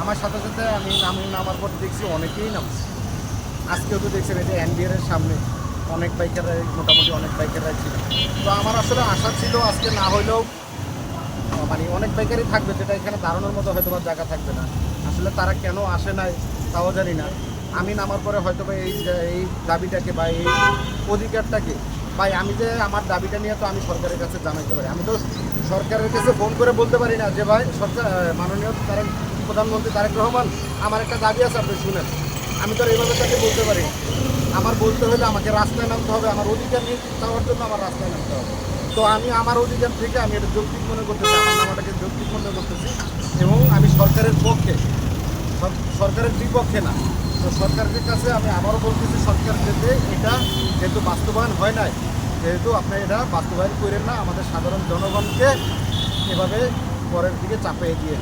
আমার সাথে সাথে আমি নামার পর দেখছি অনেকেই নামছে। আজকেও তো দেখছেন এই যে এনবিআরের সামনে অনেক বাইকাররা, মোটামুটি অনেক বাইকাররাই ছিল। তো আমার আসলে আশা ছিল আজকে না হলেও মানে অনেক বাইকারই থাকবে, যেটা এখানে দাঁড়ানোর মতো হয়তো বা জায়গা থাকবে না। আসলে তারা কেন আসে নাই তাও জানি না। আমি নামার পরে হয়তো বা এই দাবিটাকে বা এই অধিকারটাকে, ভাই আমি যে আমার দাবিটা নিয়ে তো আমি সরকারের কাছে জানাইতে পারি। আমি তো সরকারের কাছে ফোন করে বলতে পারি না যে ভাই সরকার, মাননীয় প্রধানমন্ত্রী তারেক রহমান, আমার একটা দাবি আছে আপনি শুনেন। আমি তো আর এইভাবে তাকে বলতে পারি না। আমার বলতে হলে আমাকে রাস্তায় নামতে হবে, আমার অধিকার নিয়ে চাওয়ার জন্য আমার রাস্তায় নামতে হবে। তো আমি আমার অধিকার থেকে আমি এটা যৌক্তিক মনে করতেছি, আমার নামাটাকে যৌক্তিক মনে করতেছি। এবং আমি সরকারের পক্ষে, সরকারের বিপক্ষে না। তো সরকারের কাছে আমি আবারও বলতেছি, সরকার যাতে এটা যেহেতু বাস্তবায়ন হয় নাই, যেহেতু আপনি এটা বাস্তবায়ন করেন না, আমাদের সাধারণ জনগণকে এভাবে পরের দিকে চাপিয়ে দিয়ে